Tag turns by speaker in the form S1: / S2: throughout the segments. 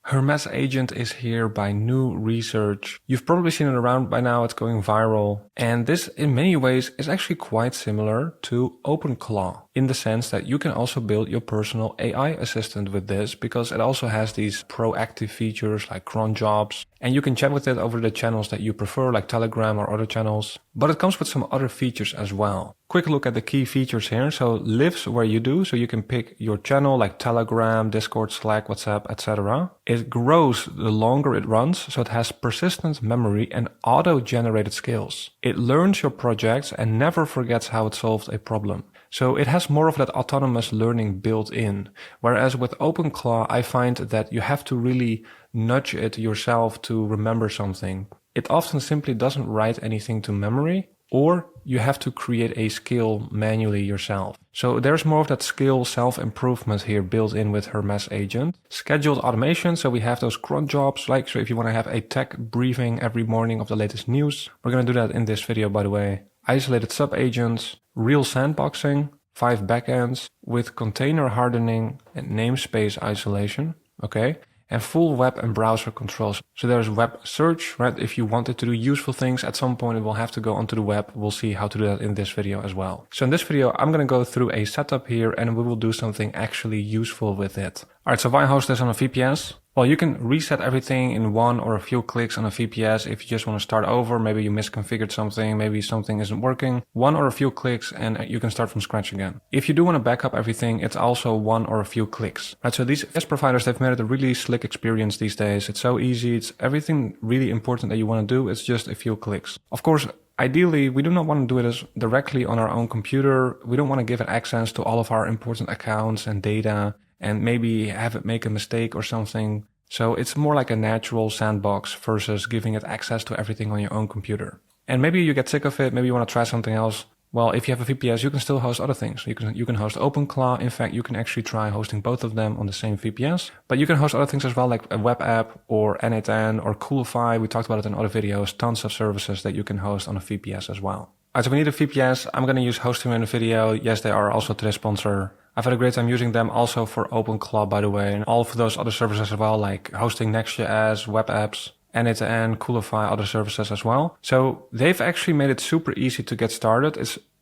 S1: Hermes Agent is here by new research. You've probably seen it around by now, it's going viral. And this in many ways is actually quite similar to OpenClaw in the sense that you can also build your personal AI assistant with this because it also has these proactive features like cron jobs. And you can chat with it over the channels that you prefer like Telegram or other channels. But it comes with some other features as well. Quick look at the key features here. So lives where you do, so you can pick your channel like Telegram, Discord, Slack, WhatsApp, etc. It grows the longer it runs, so it has persistent memory and auto-generated skills. It learns your projects and never forgets how it solved a problem. So it has more of that autonomous learning built in. Whereas with OpenClaw, I find that you have to really nudge it yourself to remember something. It often simply doesn't write anything to memory, or you have to create a skill manually yourself. So there's more of that skill self-improvement here built in with Hermes Agent. Scheduled automation, so we have those cron jobs, like so if you want to have a tech briefing every morning of the latest news. We're going to do that in this video, by the way. Isolated sub-agents, real sandboxing, 5 backends with container hardening and namespace isolation, okay? And full web and browser controls. So there's web search, right? If you wanted to do useful things, at some point it will have to go onto the web. We'll see how to do that in this video as well. So in this video, I'm going to go through a setup here and we will do something actually useful with it. All right, so why host this on a VPS? Well, you can reset everything in one or a few clicks on a VPS if you just want to start over. Maybe you misconfigured something, maybe something isn't working. One or a few clicks and you can start from scratch again. If you do want to back up everything, it's also one or a few clicks. Right, so these VPS providers, they've made it a really slick experience these days. It's so easy. It's everything really important that you want to do. It's just a few clicks. Of course, ideally, we do not want to do it directly on our own computer. We don't want to give it access to all of our important accounts and data and maybe have it make a mistake or something. So it's more like a natural sandbox versus giving it access to everything on your own computer. And maybe you get sick of it, maybe you want to try something else. Well, if you have a VPS, you can still host other things. You can host OpenClaw. In fact, you can actually try hosting both of them on the same VPS. But you can host other things as well, like a web app or N8N or Coolify. We talked about it in other videos. Tons of services that you can host on a VPS as well. All right, so we need a VPS. I'm going to use Hosting in the video. Yes, they are also today's sponsor. I've had a great time using them also for OpenClaw, by the way, and all for those other services as well, like hosting Next.js, web apps, N8N, Coolify, other services as well. So they've actually made it super easy to get started.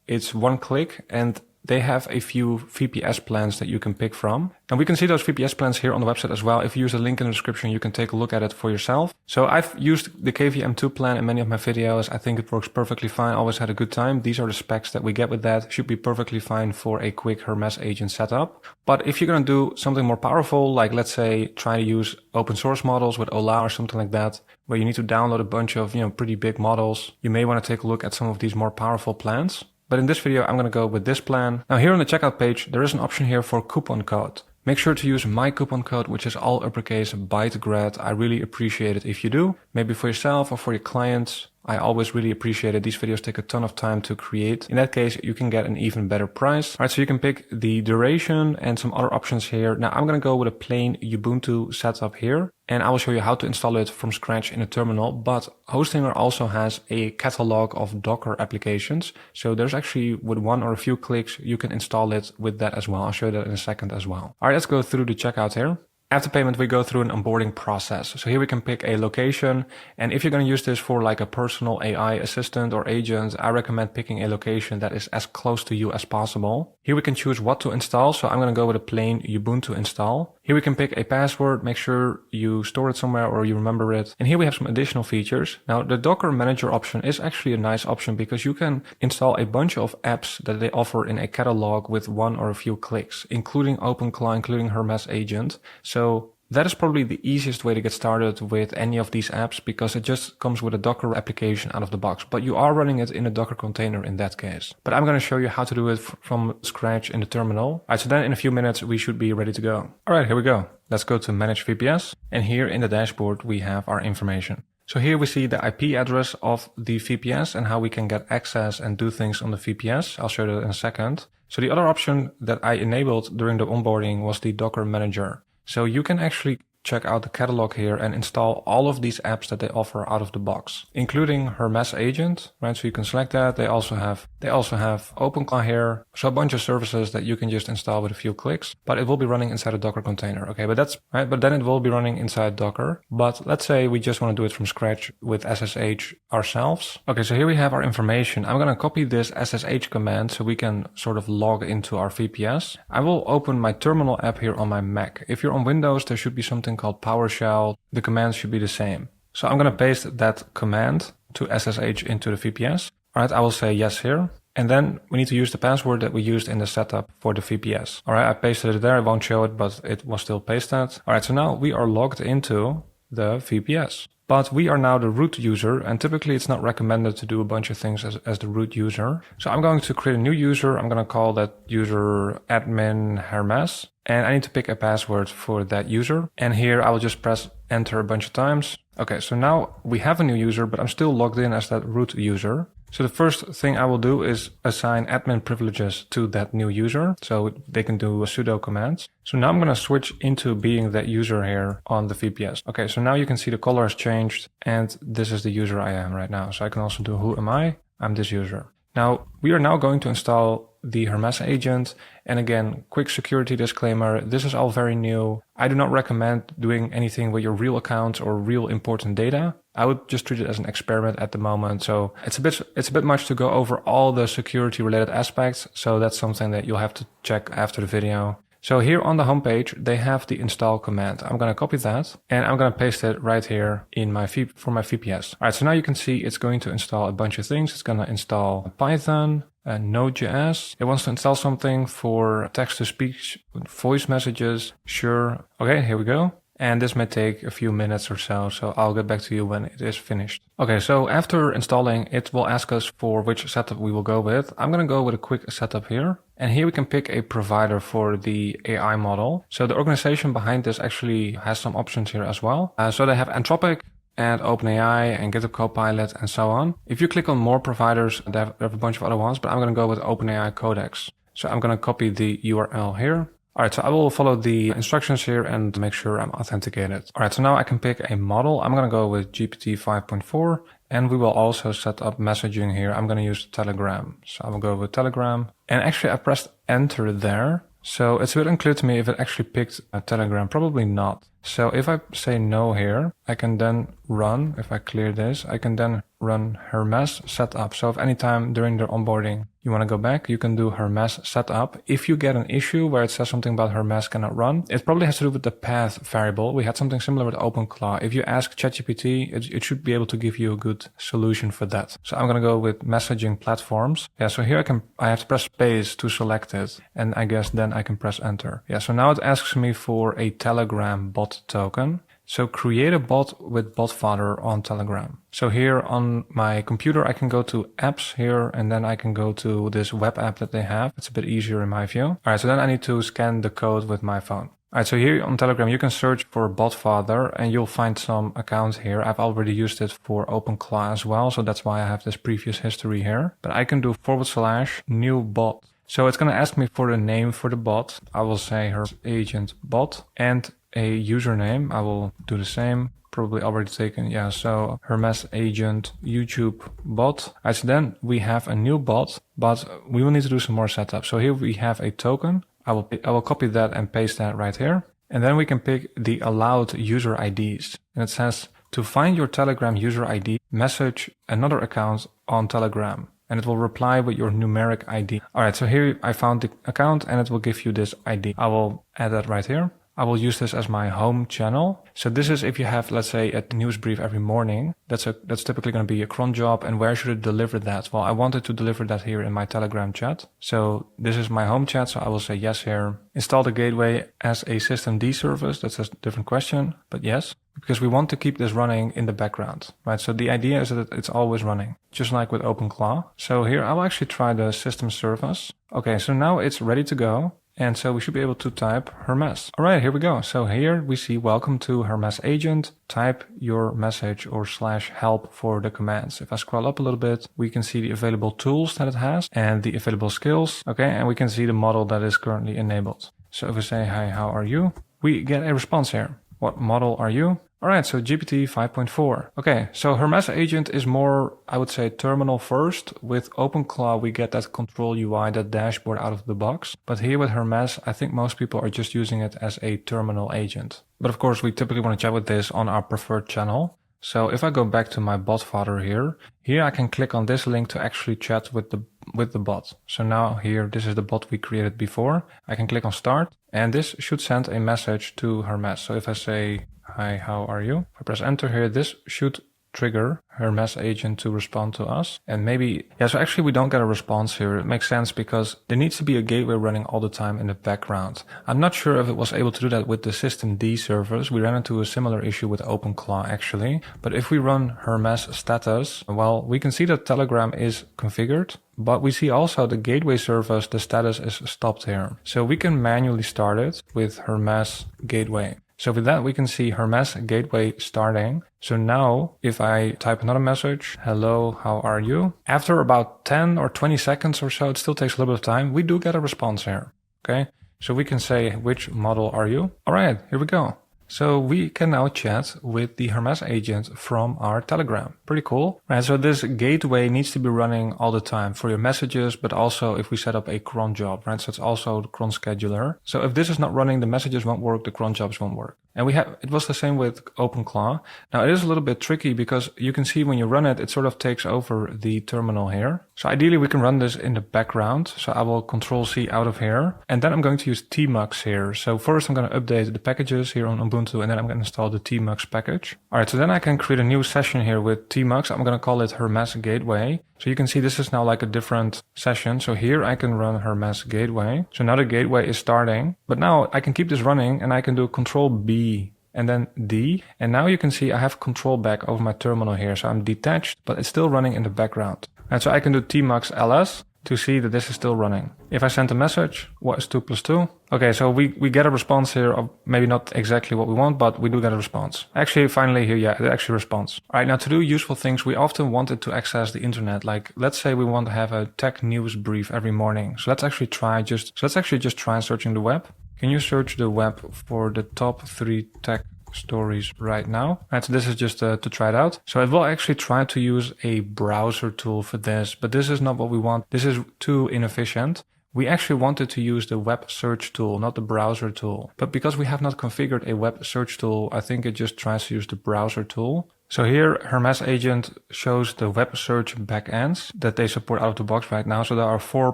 S1: It's one click and they have a few VPS plans that you can pick from. And we can see those VPS plans here on the website as well. If you use the link in the description, you can take a look at it for yourself. So I've used the KVM2 plan in many of my videos. I think it works perfectly fine. Always had a good time. These are the specs that we get with that. Should be perfectly fine for a quick Hermes Agent setup. But if you're going to do something more powerful, like let's say try to use open source models with Ola or something like that, where you need to download a bunch of, pretty big models, you may want to take a look at some of these more powerful plans. But in this video, I'm going to go with this plan. Now here on the checkout page, there is an option here for coupon code. Make sure to use my coupon code, which is all uppercase ByteGrad. I really appreciate it if you do. Maybe for yourself or for your clients. I always really appreciate it. These videos take a ton of time to create. In that case, you can get an even better price. All right, so you can pick the duration and some other options here. Now I'm going to go with a plain Ubuntu setup here. And I will show you how to install it from scratch in a terminal. But Hostinger also has a catalog of Docker applications. So there's actually, with one or a few clicks, you can install it with that as well. I'll show you that in a second as well. All right, let's go through the checkout here. After payment, we go through an onboarding process. So here we can pick a location. And if you're going to use this for like a personal AI assistant or agent, I recommend picking a location that is as close to you as possible. Here we can choose what to install. So I'm going to go with a plain Ubuntu install. Here we can pick a password. Make sure you store it somewhere or you remember it. And here we have some additional features. Now the Docker Manager option is actually a nice option because you can install a bunch of apps that they offer in a catalog with one or a few clicks, including OpenClaw, including Hermes Agent. So that is probably the easiest way to get started with any of these apps because it just comes with a Docker application out of the box. But you are running it in a Docker container in that case. But I'm going to show you how to do it from scratch in the terminal. All right, so then in a few minutes, we should be ready to go. All right, here we go. Let's go to Manage VPS. And here in the dashboard, we have our information. So here we see the IP address of the VPS and how we can get access and do things on the VPS. I'll show you that in a second. So the other option that I enabled during the onboarding was the Docker Manager. So you can actually check out the catalog here and install all of these apps that they offer out of the box, including Hermes Agent, right? So you can select that. They also have OpenClaw here. So a bunch of services that you can just install with a few clicks, but it will be running inside a Docker container. Okay, but that's right. But then it will be running inside Docker. But let's say we just want to do it from scratch with SSH ourselves. Okay, so here we have our information. I'm going to copy this SSH command so we can sort of log into our VPS. I will open my terminal app here on my Mac. If you're on Windows, there should be something called PowerShell. The commands should be the same. So I'm going to paste that command to SSH into the VPS. All right, I will say yes here. And then we need to use the password that we used in the setup for the VPS. All right, I pasted it there. I won't show it, but it was still pasted. All right, so now we are logged into the VPS. But we are now the root user, and typically it's not recommended to do a bunch of things as the root user. So I'm going to create a new user. I'm going to call that user admin Hermes, and I need to pick a password for that user. And here I will just press enter a bunch of times. Okay, so now we have a new user, but I'm still logged in as that root user. So the first thing I will do is assign admin privileges to that new user so they can do a sudo command. So now I'm going to switch into being that user here on the VPS. Okay, so now you can see the color has changed and this is the user I am right now. So I can also do who am I? I'm this user. Now we are now going to install the Hermes agent. And again, quick security disclaimer. This is all very new. I do not recommend doing anything with your real accounts or real important data. I would just treat it as an experiment at the moment. So it's a bit much to go over all the security related aspects. So that's something that you'll have to check after the video. So here on the homepage, they have the install command. I'm going to copy that and I'm going to paste it right here in my for my VPS. All right, so now you can see it's going to install a bunch of things. It's going to install Python, Node.js. It wants to install something for text-to-speech, voice messages. Sure. Okay, here we go. And this may take a few minutes or so I'll get back to you when it is finished. Okay, so after installing, it will ask us for which setup we will go with. I'm going to go with a quick setup here. And here we can pick a provider for the AI model. So the organization behind this actually has some options here as well. So they have Anthropic and OpenAI and GitHub Copilot and so on. If you click on more providers, they have a bunch of other ones, but I'm going to go with OpenAI Codex. So I'm going to copy the URL here. All right, so I will follow the instructions here and make sure I'm authenticated. All right, so now I can pick a model. I'm going to go with GPT 5.4 and we will also set up messaging here. I'm going to use Telegram. So I will go with Telegram. And actually I pressed enter there. So it's a bit unclear to me if it actually picked a Telegram. Probably not. So if I say no here, I can then run, if I clear this, I can then run Hermes setup. So if anytime during the onboarding you want to go back, you can do Hermes setup. If you get an issue where it says something about Hermes cannot run, it probably has to do with the path variable. We had something similar with OpenClaw. If you ask ChatGPT, it should be able to give you a good solution for that. So I'm going to go with messaging platforms. Yeah, so here I have to press space to select it. And I guess then I can press enter. Yeah, so now it asks me for a Telegram bot token. So create a bot with botfather on Telegram. So here on my computer, I can go to apps here and then I can go to this web app that they have. It's a bit easier in my view. All right, so then I need to scan the code with my phone. All right, so here on Telegram, you can search for botfather and you'll find some accounts here. I've already used it for OpenClaw as well. So that's why I have this previous history here. But I can do /new bot. So it's going to ask me for the name for the bot. I will say Hermes Agent bot and a username. I will do the same, probably already taken. Yeah, so Hermes Agent YouTube bot. Right, so then we have a new bot, but we will need to do some more setup. So here we have a token. I will copy that and paste that right here. And then we can pick the allowed user IDs. And it says to find your Telegram user ID, message another account on Telegram. And it will reply with your numeric ID. All right, so here I found the account and it will give you this ID. I will add that right here. I will use this as my home channel. So this is if you have, let's say, a news brief every morning. That's typically going to be a cron job. And where should it deliver that? Well, I wanted to deliver that here in my Telegram chat. So this is my home chat. So I will say yes here. Install the gateway as a systemd service. That's a different question, but yes, because we want to keep this running in the background, right? So the idea is that it's always running, just like with OpenClaw. So here I will actually try the system service. Okay, so now it's ready to go. And so we should be able to type Hermes. All right, here we go. So here we see welcome to Hermes Agent. Type your message or /help for the commands. If I scroll up a little bit, we can see the available tools that it has and the available skills. Okay, and we can see the model that is currently enabled. So if we say, hi, how are you? We get a response here. What model are you? All right, so GPT 5.4. Okay, so Hermes Agent is more, I would say, terminal first. With OpenClaw, we get that control UI, that dashboard out of the box. But here with Hermes, I think most people are just using it as a terminal agent. But of course, we typically want to chat with this on our preferred channel. So if I go back to my bot fodder here I can click on this link to actually chat with the bot. So now here, this is the bot we created before. I can click on start and this should send a message to Hermes. So if I say, hi, how are you? If I press enter here, this should trigger Hermes Agent to respond to us. And maybe, yeah, so actually we don't get a response here. It makes sense because there needs to be a gateway running all the time in the background. I'm not sure if it was able to do that with the systemd servers. We ran into a similar issue with OpenClaw actually. But if we run Hermes status, well, we can see that Telegram is configured, but we see also the gateway service, the status is stopped here. So we can manually start it with Hermes gateway. So with that, we can see Hermes gateway starting. So now if I type another message, hello, how are you? After about 10 or 20 seconds or so, it still takes a little bit of time. We do get a response here. Okay. So we can say, which model are you? All right, here we go. So we can now chat with the Hermes agent from our Telegram. Pretty cool. Right, so this gateway needs to be running all the time for your messages, but also if we set up a cron job, right? So it's also the cron scheduler. So if this is not running, the messages won't work, the cron jobs won't work. And it was the same with OpenClaw. Now it is a little bit tricky because you can see when you run it, it sort of takes over the terminal here. So ideally we can run this in the background. So I will Control-C out of here. And then I'm going to use tmux here. So first I'm going to update the packages here on Ubuntu, and then I'm going to install the tmux package. All right, so then I can create a new session here with tmux. I'm going to call it Hermes Gateway. So you can see this is now like a different session. So here I can run Hermes Gateway. So now the gateway is starting, but now I can keep this running and I can do Control-B and then D. And now you can see I have control back over my terminal here. So I'm detached, but it's still running in the background. And so I can do tmux ls to see that this is still running. If I send a message, what is 2 plus 2? Okay, so we get a response here of maybe not exactly what we want, but we do get a response. Actually, finally here, yeah, it actually responds. All right, now to do useful things, we often wanted to access the internet. Like, let's say we want to have a tech news brief every morning. So let's actually just try searching the web. Can you search the web for the top 3 tech stories right now? Right, so this is just to try it out. So I will actually try to use a browser tool for this, but this is not what we want. This is too inefficient. We actually wanted to use the web search tool, not the browser tool. But because we have not configured a web search tool, I think it just tries to use the browser tool. So here, Hermes Agent shows the web search backends that they support out of the box right now. So there are 4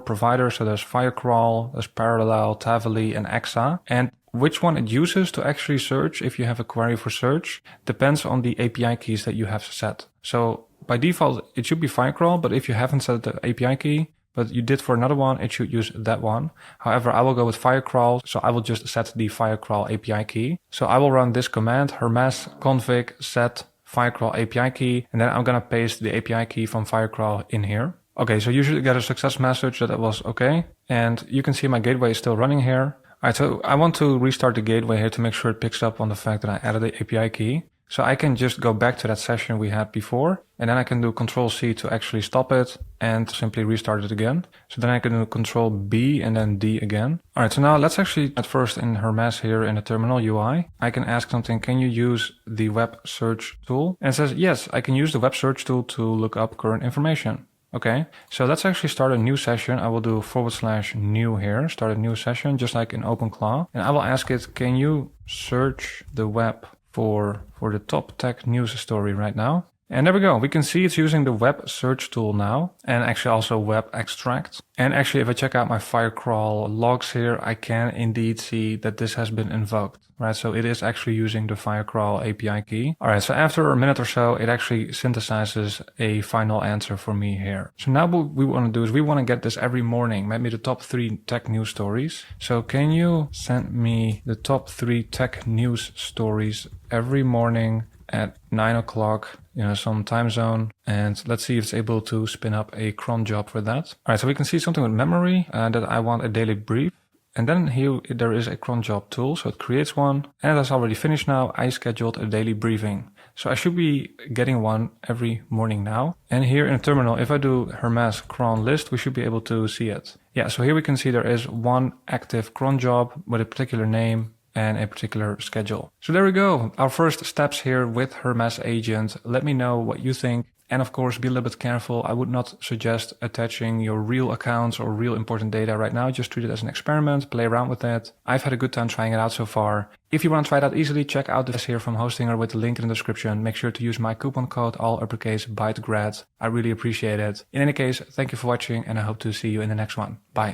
S1: providers. So there's Firecrawl, there's Parallel, Tavily, and Exa. And which one it uses to actually search, if you have a query for search, depends on the API keys that you have set. So by default, it should be Firecrawl, but if you haven't set the API key, but you did for another one, it should use that one. However, I will go with Firecrawl, so I will just set the Firecrawl API key. So I will run this command, hermes config set Firecrawl API key, and then I'm gonna paste the API key from Firecrawl in here. Okay, so you should get a success message that it was okay. And you can see my gateway is still running here. All right, so I want to restart the gateway here to make sure it picks up on the fact that I added the API key. So I can just go back to that session we had before, and then I can do Control-C to actually stop it and simply restart it again. So then I can do Control-B and then D again. All right, so now let's actually at first in Hermes here in the terminal UI, I can ask something, can you use the web search tool? And it says, yes, I can use the web search tool to look up current information. Okay, so let's actually start a new session. I will do /new here, start a new session, just like in OpenClaw. And I will ask it, can you search the web for the top tech news story right now? And there we go. We can see it's using the web search tool now, and actually also web extract. And actually, if I check out my Firecrawl logs here, I can indeed see that this has been invoked, right? So it is actually using the Firecrawl API key. All right, so after a minute or so, it actually synthesizes a final answer for me here. So now what we want to do is we want to get this every morning, maybe the top 3 tech news stories. So can you send me the top 3 tech news stories every morning at 9 o'clock, some time zone, and let's see if it's able to spin up a cron job for that. All right, so we can see something with memory that I want a daily brief. And then here there is a cron job tool, so it creates one. And as already finished now, I scheduled a daily briefing. So I should be getting one every morning now. And here in the terminal, if I do Hermes cron list, we should be able to see it. Yeah, so here we can see there is one active cron job with a particular name and a particular schedule. So there we go. Our first steps here with Hermes Agent. Let me know what you think. And of course, be a little bit careful. I would not suggest attaching your real accounts or real important data right now. Just treat it as an experiment, play around with it. I've had a good time trying it out so far. If you want to try it out easily, check out this here from Hostinger with the link in the description. Make sure to use my coupon code, all uppercase, ByteGrad. I really appreciate it. In any case, thank you for watching and I hope to see you in the next one. Bye.